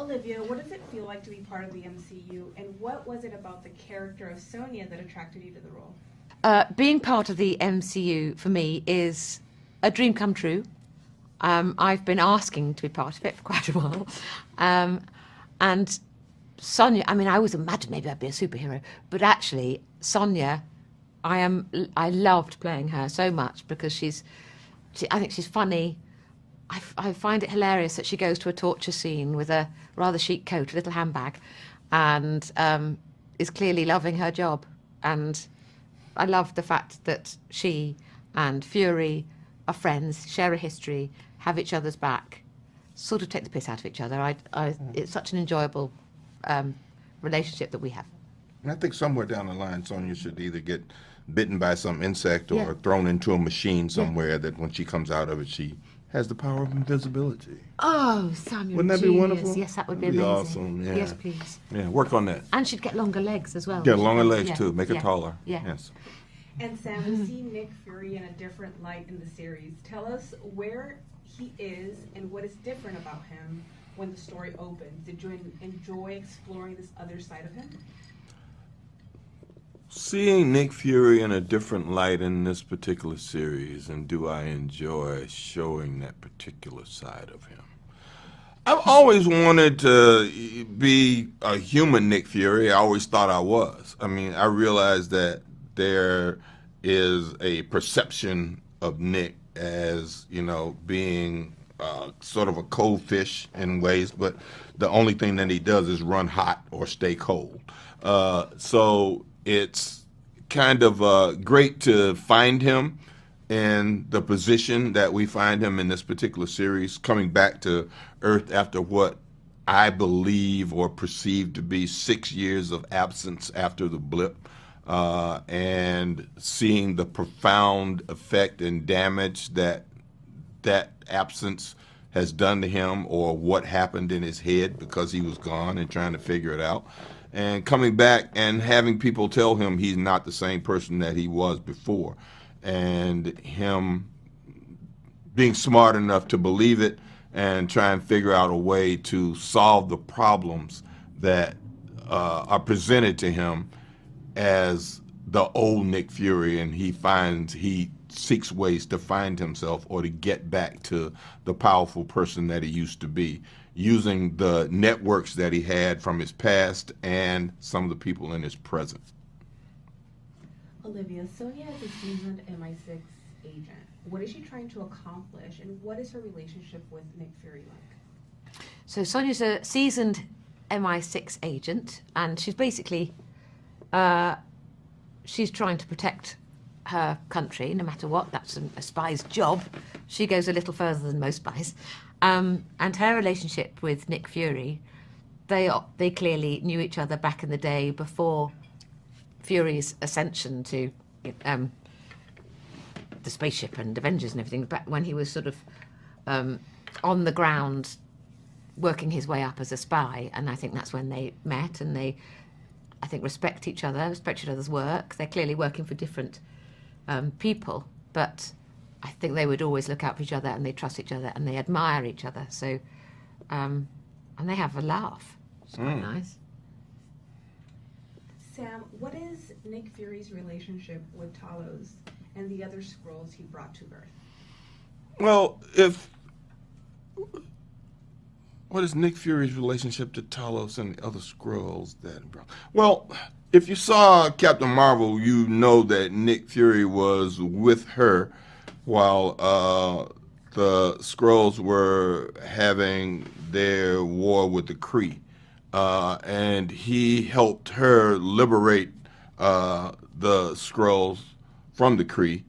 Olivia, what does it feel like to be part of the MCU, and what was it about the character of Sonia that attracted you to the role? Being part of the MCU for me is a dream come true. I've been asking to be part of it for quite a while. And Sonia, I mean, I always imagined maybe I'd be a superhero, but actually, Sonia, I loved playing her so much because I think she's funny. I find it hilarious that she goes to a torture scene with a rather chic coat, a little handbag, and is clearly loving her job. And I love the fact that she and Fury are friends, share a history, have each other's back, sort of take the piss out of each other. It's such an enjoyable relationship that we have. And I think somewhere down the line, Sonya should either get bitten by some insect or thrown into a machine somewhere that when she comes out of it, she has the power of invisibility. Oh, Samuel, wouldn't that be wonderful? Yes, that would be That'd amazing. Awesome. Yeah. Yes, please. Yeah, work on that. And she'd get longer legs as well. Get longer legs too. Make her taller. Yeah. Yes. And Sam, we see Nick Fury in a different light in the series. Tell us where he is and what is different about him when the story opens. Did you enjoy exploring this other side of him? Seeing Nick Fury in a different light in this particular series, and do I enjoy showing that particular side of him? I've always wanted to be a human Nick Fury. I always thought I was. I mean, I realized that there is a perception of Nick as, being sort of a cold fish in ways, but the only thing that he does is run hot or stay cold. So it's kind of great to find him in the position that we find him in this particular series, coming back to Earth after what I believe or perceive to be 6 years of absence after the blip, and seeing the profound effect and damage that absence has done to him, or what happened in his head because he was gone and trying to figure it out. And coming back and having people tell him he's not the same person that he was before. And him being smart enough to believe it and try and figure out a way to solve the problems that are presented to him as the old Nick Fury. And he seeks ways to find himself or to get back to the powerful person that he used to be, using the networks that he had from his past and some of the people in his present. Olivia, Sonia is a seasoned MI6 agent. What is she trying to accomplish, and what is her relationship with Nick Fury like? So Sonia's a seasoned MI6 agent, and she's basically she's trying to protect her country no matter what. That's a spy's job. She goes a little further than most spies. And her relationship with Nick Fury, they clearly knew each other back in the day before Fury's ascension to the spaceship and Avengers and everything, back when he was sort of on the ground working his way up as a spy. And I think that's when they met, and they, I think, respect each other's work. They're clearly working for different people, but I think they would always look out for each other, and they trust each other, and they admire each other. So, and they have a laugh. It's quite nice. Sam, what is Nick Fury's relationship with Talos and the other Skrulls he brought to Earth? Well, what is Nick Fury's relationship to Talos and the other Skrulls that he brought? Well, if you saw Captain Marvel, you know that Nick Fury was with her while the Skrulls were having their war with the Kree. And he helped her liberate the Skrulls from the Kree,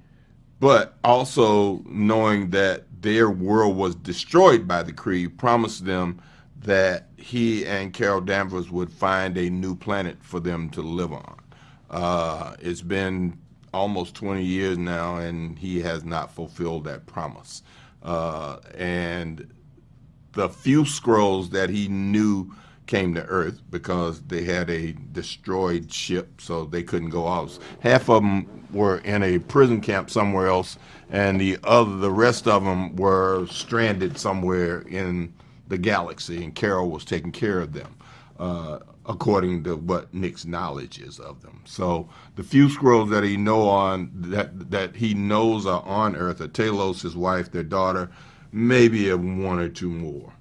but also knowing that their world was destroyed by the Kree, promised them that he and Carol Danvers would find a new planet for them to live on. It's been almost 20 years now, and he has not fulfilled that promise. And the few Skrulls that he knew came to Earth because they had a destroyed ship, so they couldn't go out. Half of them were in a prison camp somewhere else, and the rest of them were stranded somewhere in the galaxy, and Carol was taking care of them, according to what Nick's knowledge is of them. So the few Skrulls that he knows are on Earth are Talos, his wife, their daughter, maybe one or two more.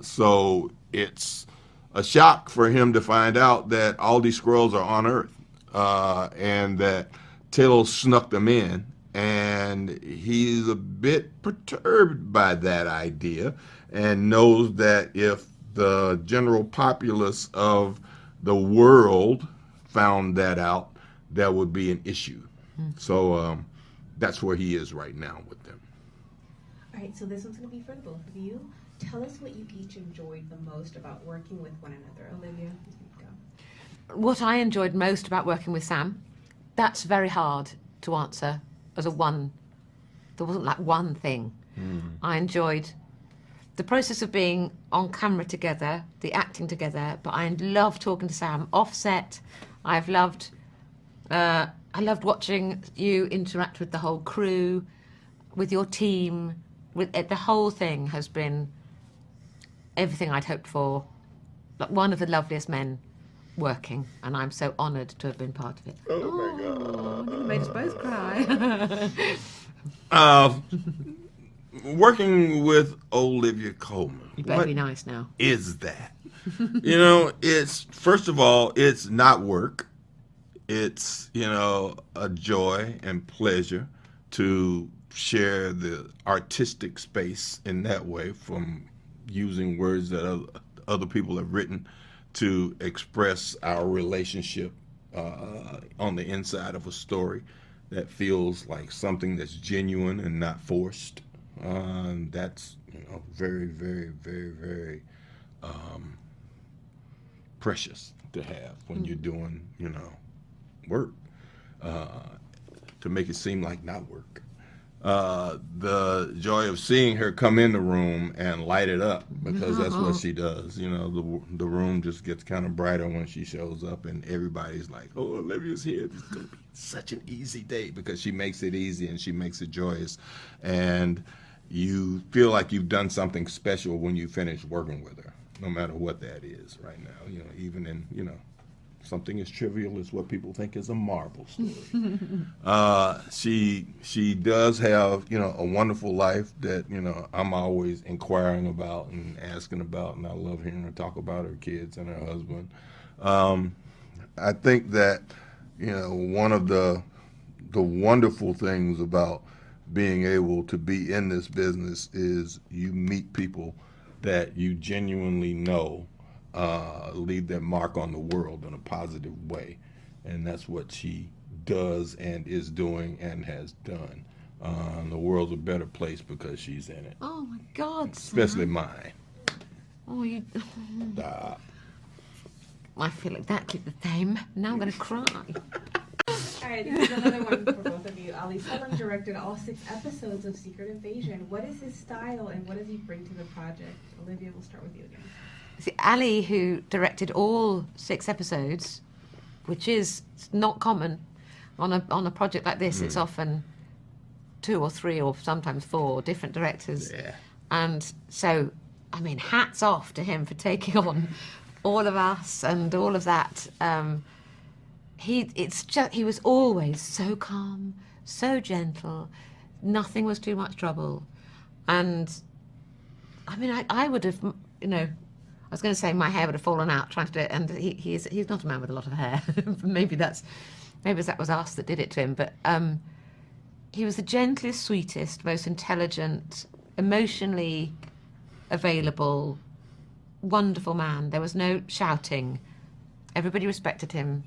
So it's a shock for him to find out that all these Skrulls are on Earth, and that Talos snuck them in, and he's a bit perturbed by that idea and knows that if the general populace of the world found that out, that would be an issue. So that's where he is right now with them. All right, so this one's going to be for the both of you. Tell us what you each enjoyed the most about working with one another. Olivia, go. What I enjoyed most about working with Sam, that's very hard to answer as a one. There wasn't like one thing. I enjoyed the process of being on camera together, the acting together, but I love talking to Sam offset. I loved watching you interact with the whole crew, with your team. The whole thing has been everything I'd hoped for. Like one of the loveliest men working, and I'm so honoured to have been part of it. Oh my God. You made us both cry. Working with Olivia Colman. You better be nice now. Is that? It's, first of all, it's not work. It's, a joy and pleasure to share the artistic space in that way, from using words that other people have written to express our relationship on the inside of a story that feels like something that's genuine and not forced. That's very, very, very, very precious to have when you're doing work, to make it seem like not work. The joy of seeing her come in the room and light it up, because that's what she does. The room just gets kind of brighter when she shows up, and everybody's like, "Oh, Olivia's here. This is gonna be such an easy day," because she makes it easy and she makes it joyous, and you feel like you've done something special when you finish working with her, no matter what that is. Right now, even in something as trivial as what people think is a Marvel story. She does have, a wonderful life that, I'm always inquiring about and asking about, and I love hearing her talk about her kids and her husband. I think that, one of the wonderful things about being able to be in this business is you meet people that you genuinely know leave their mark on the world in a positive way, and that's what she does and is doing and has done. The world's a better place because she's in it. Oh my God, especially Sam. mine. Oh, you. I feel like that keep the theme. Now I'm going to cry. All right, this is another one for both of you. Ali Selim directed all 6 episodes of Secret Invasion. What is his style and what does he bring to the project? Olivia, we'll start with you again. See, Ali, who directed all 6 episodes, which is not common on a project like this. It's often 2 or 3 or sometimes 4 different directors. Yeah. And so, hats off to him for taking on all of us and all of that. He was always so calm, so gentle. Nothing was too much trouble. And I would have, I was going to say my hair would have fallen out trying to do it, and he's not a man with a lot of hair. maybe that was us that did it to him. But he was the gentlest, sweetest, most intelligent, emotionally available, wonderful man. There was no shouting. Everybody respected him.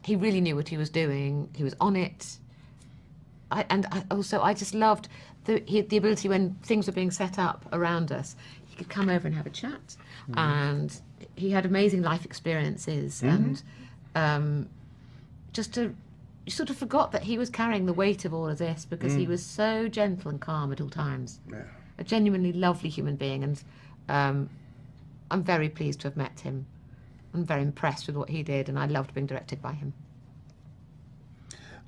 He really knew what he was doing. He was on it. I just loved the ability when things were being set up around us. He could come over and have a chat, and he had amazing life experiences, and you sort of forgot that he was carrying the weight of all of this because he was so gentle and calm at all times. Yeah. A genuinely lovely human being, and I'm very pleased to have met him. I'm very impressed with what he did, and I loved being directed by him.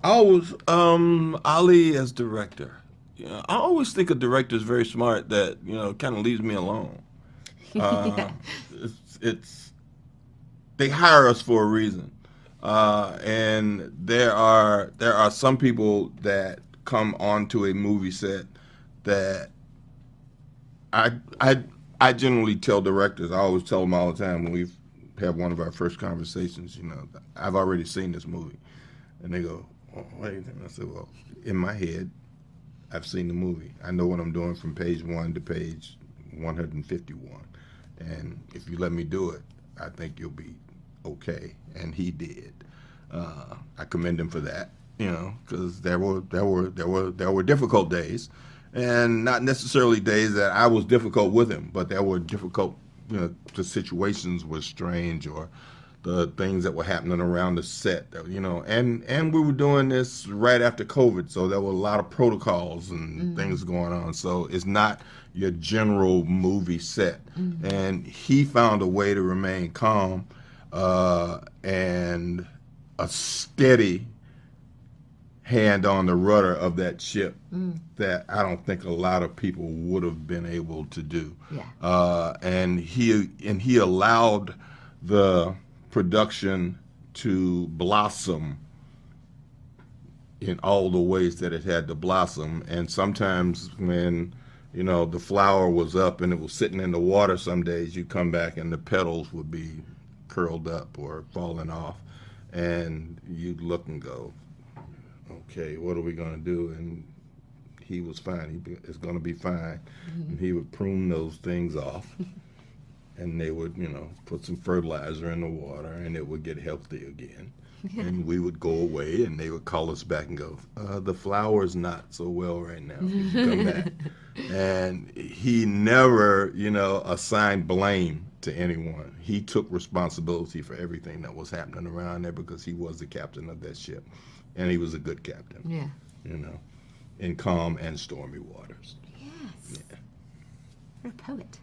I was Ali as director. I always think a director is very smart that kind of leaves me alone. Yeah. It's they hire us for a reason, and there are some people that come onto a movie set that I generally tell directors. I always tell them all the time when we have one of our first conversations. I've already seen this movie, and they go, "Oh, what do you think?" I said, "Well, in my head, I've seen the movie. I know what I'm doing from page 1 to page 151, and if you let me do it, I think you'll be okay." And he did. I commend him for that, because there were difficult days, and not necessarily days that I was difficult with him, but there were difficult, the situations were strange, or the things that were happening around the set, and we were doing this right after COVID, so there were a lot of protocols and things going on. So it's not your general movie set. And he found a way to remain calm and a steady hand on the rudder of that ship that I don't think a lot of people would have been able to do. Yeah. And he allowed the production to blossom in all the ways that it had to blossom. And sometimes when the flower was up and it was sitting in the water, some days you come back and the petals would be curled up or falling off, and you'd look and go, okay, what are we going to do? And he was fine. It's going to be fine. And he would prune those things off. And they would, put some fertilizer in the water, and it would get healthy again. And we would go away, and they would call us back and go, the flower's not so well right now. Could you come back? And he never, assigned blame to anyone. He took responsibility for everything that was happening around there because he was the captain of that ship. And he was a good captain. Yeah. In calm and stormy waters. Yes. Yeah. You're a poet.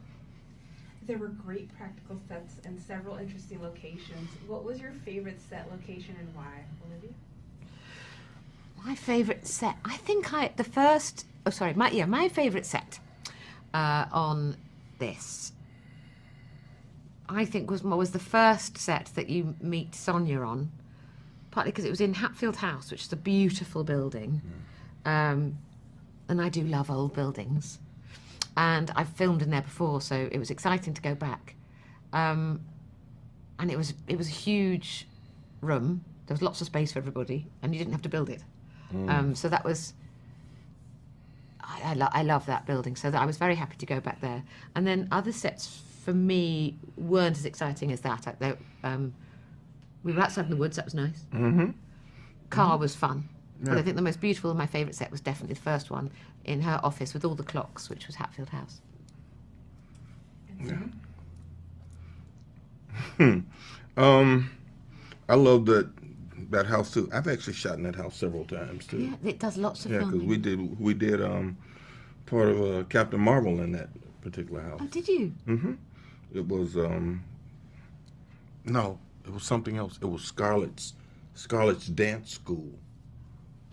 There were great practical sets and several interesting locations. What was your favorite set location and why, Olivia? My favourite set, I think my favourite set on this, I think was the first set that you meet Sonia on, partly because it was in Hatfield House, which is a beautiful building, and I do love old buildings. And I've filmed in there before, so it was exciting to go back. And it was a huge room. There was lots of space for everybody, and you didn't have to build it. So that was... I love that building, so that I was very happy to go back there. And then other sets, for me, weren't as exciting as that. We were outside in the woods, that was nice. Car was fun. Yeah. But I think the most beautiful and my favourite set was definitely the first one in her office with all the clocks, which was Hatfield House. Yeah. I love that house too. I've actually shot in that house several times too. Yeah, it does lots of filming. Yeah, because we did part of Captain Marvel in that particular house. Oh, did you? It was no, it was something else. It was Scarlett's dance school.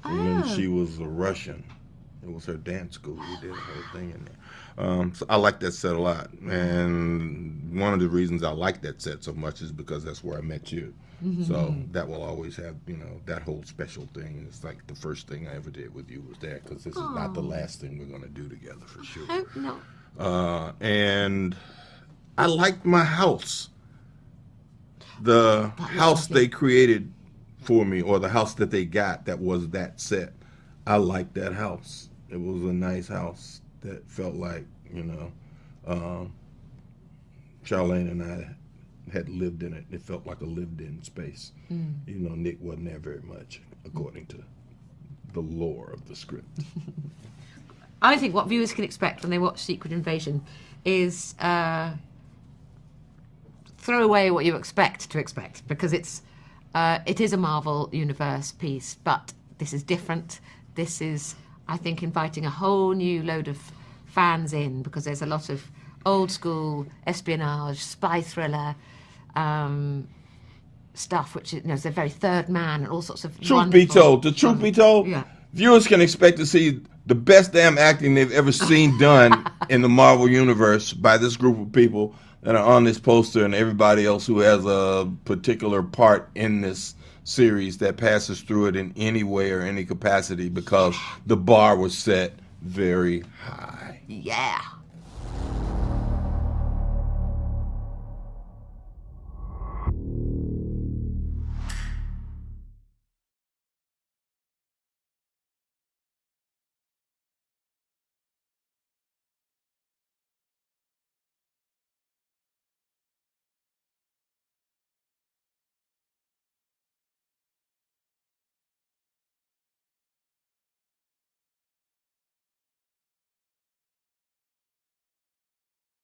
When she was a Russian. It was her dance school. We did a whole thing in there. So I like that set a lot. And one of the reasons I like that set so much is because that's where I met you. So that will always have, that whole special thing. It's like the first thing I ever did with you was there, because this is not the last thing we're going to do together for sure. I hope not. And I liked my house. The house they created for me, or the house that they got that was that set. I liked that house. It was a nice house that felt like, Charlene and I had lived in it. It felt like a lived-in space. Nick wasn't there very much, according to the lore of the script. I think what viewers can expect when they watch Secret Invasion is throw away what you expect to expect, because it is a Marvel Universe piece, but this is different. This is, I think, inviting a whole new load of fans in, because there's a lot of old school espionage, spy thriller stuff, which is, is a very Third Man and all sorts of Truth be told, yeah. viewers can expect to see the best damn acting they've ever seen done in the Marvel Universe by this group of people that are on this poster and everybody else who has a particular part in this series that passes through it in any way or any capacity because the bar was set very high. Yeah.